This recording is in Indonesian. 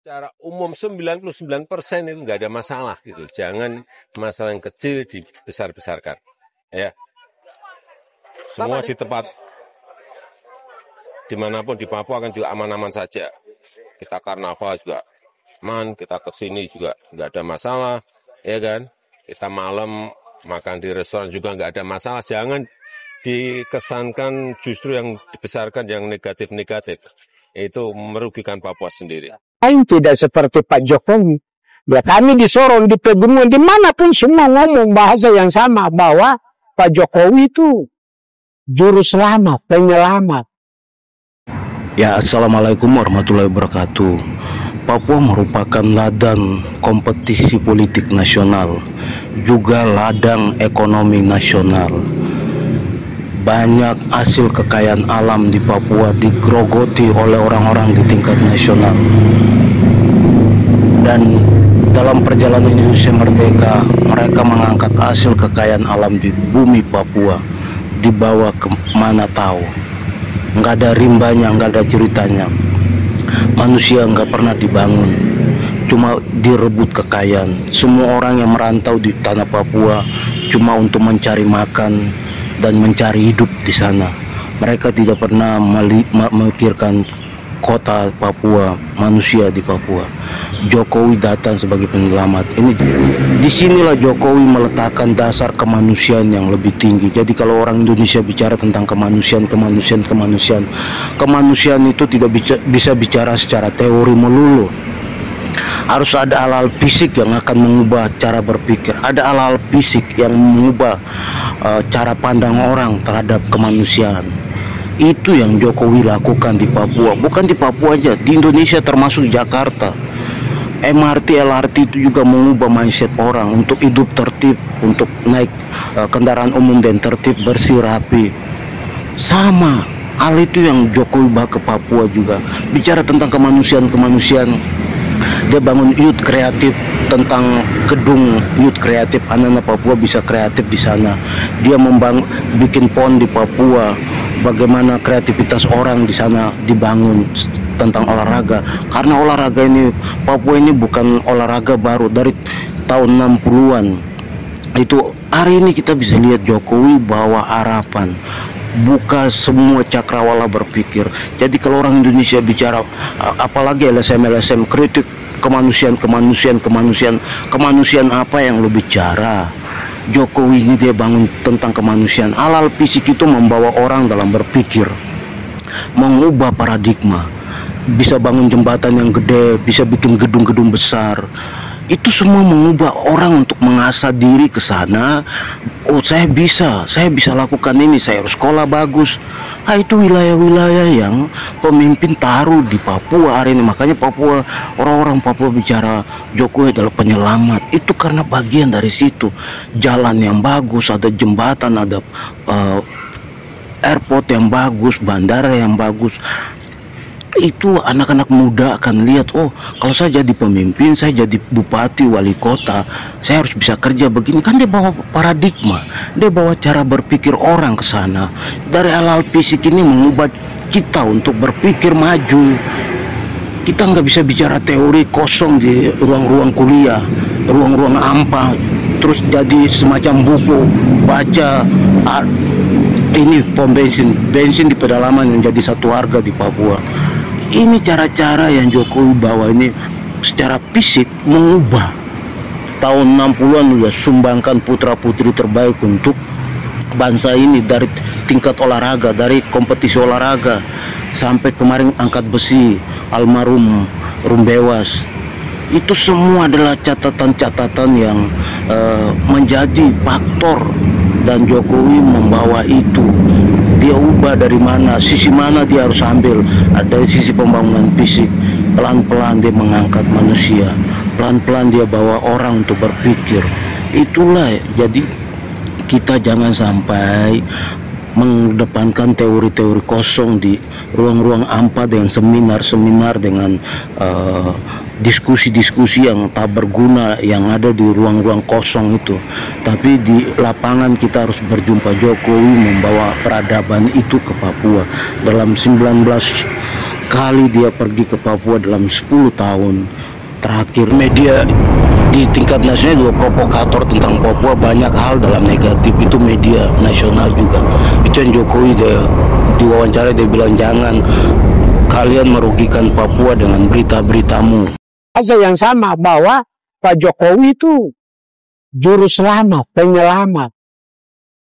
secara umum 99% itu nggak ada masalah gitu. Jangan masalah yang kecil dibesar-besarkan. Ya, semua di tempat dimanapun di Papua kan juga aman-aman saja. Kita karnaval juga aman, kita kesini juga nggak ada masalah, ya kan? Kita malam makan di restoran juga nggak ada masalah. Jangan dikesankan justru yang dibesarkan yang negatif-negatif. Itu merugikan Papua sendiri. Tidak seperti Pak Jokowi. Ya, kami di Sorong, di pegunungan, dimanapun semua ngomong bahasa yang sama, bahwa Pak Jokowi itu juru selamat, penyelamat. Ya, Assalamualaikum warahmatullahi wabarakatuh. Papua merupakan ladang kompetisi politik nasional, juga ladang ekonomi nasional. Banyak hasil kekayaan alam di Papua digerogoti oleh orang-orang di tingkat nasional. Dan dalam perjalanan Indonesia merdeka, mereka mengangkat hasil kekayaan alam di bumi Papua, dibawa ke mana tahu. Nggak ada rimbanya, nggak ada ceritanya. Manusia nggak pernah dibangun, cuma direbut kekayaan. Semua orang yang merantau di tanah Papua cuma untuk mencari makan dan mencari hidup di sana. Mereka tidak pernah memikirkan kota Papua, manusia di Papua. Jokowi datang sebagai penyelamat. Disinilah Jokowi meletakkan dasar kemanusiaan yang lebih tinggi. Jadi kalau orang Indonesia bicara tentang kemanusiaan itu tidak bisa bicara secara teori melulu. Harus ada hal-hal fisik yang akan mengubah cara berpikir. Ada hal-hal fisik yang mengubah cara pandang orang terhadap kemanusiaan. Itu yang Jokowi lakukan di Papua. Bukan di Papua aja, di Indonesia termasuk Jakarta. MRT, LRT itu juga mengubah mindset orang untuk hidup tertib, untuk naik kendaraan umum dan tertib, bersih, rapi. Sama hal itu yang Jokowi bawa ke Papua juga. Bicara tentang kemanusiaan. Dia bangun youth kreatif, tentang gedung youth kreatif, anak-anak Papua bisa kreatif di sana. Dia bikin pon di Papua, bagaimana kreativitas orang di sana dibangun tentang olahraga. Karena olahraga ini, Papua ini bukan olahraga baru, dari tahun 60-an. Itu hari ini kita bisa lihat Jokowi bawa harapan. Buka semua cakrawala berpikir. Jadi kalau orang Indonesia bicara, apalagi LSM kritik kemanusiaan apa yang lo bicara? Jokowi ini dia bangun tentang kemanusiaan. Hal-hal fisik itu membawa orang dalam berpikir, mengubah paradigma. Bisa bangun jembatan yang gede, bisa bikin gedung-gedung besar. Itu semua mengubah orang untuk mengasah diri ke sana. Oh, saya bisa lakukan ini, saya harus sekolah bagus. Nah, itu wilayah-wilayah yang pemimpin taruh di Papua hari ini. Makanya Papua, orang-orang Papua bicara Jokowi adalah penyelamat. Itu karena bagian dari situ. Jalan yang bagus, ada jembatan, ada airport yang bagus, bandara yang bagus. Itu anak-anak muda akan lihat, oh kalau saya jadi pemimpin, saya jadi bupati, wali kota, saya harus bisa kerja begini. Kan dia bawa paradigma, dia bawa cara berpikir orang ke sana. Dari hal-hal fisik ini mengubah kita untuk berpikir maju. Kita nggak bisa bicara teori kosong di ruang-ruang kuliah, ruang-ruang hampa, terus jadi semacam buku baca. Ini pom bensin di pedalaman yang jadi satu harga di Papua. Ini cara-cara yang Jokowi bawa ini secara fisik mengubah. Tahun 60-an sudah sumbangkan putra-putri terbaik untuk bangsa ini, dari tingkat olahraga, dari kompetisi olahraga sampai kemarin angkat besi almarhum Rumbewas. Itu semua adalah catatan-catatan yang menjadi faktor, dan Jokowi membawa itu. Dia ubah dari mana, sisi mana dia harus ambil. Ada sisi pembangunan fisik, pelan-pelan dia mengangkat manusia, pelan-pelan dia bawa orang untuk berpikir. Itulah, jadi kita jangan sampai mengedepankan teori-teori kosong di ruang-ruang hampa dengan seminar-seminar, dengan diskusi-diskusi yang tak berguna yang ada di ruang-ruang kosong itu. Tapi di lapangan kita harus berjumpa. Jokowi membawa peradaban itu ke Papua. Dalam 19 kali dia pergi ke Papua dalam 10 tahun terakhir. Media di tingkat nasional juga provokator tentang Papua, banyak hal dalam negatif, itu media nasional juga. Itu yang Jokowi diwawancara, dia bilang jangan kalian merugikan Papua dengan berita-beritamu. Yang sama bahwa Pak Jokowi itu juru selamat, penyelamat.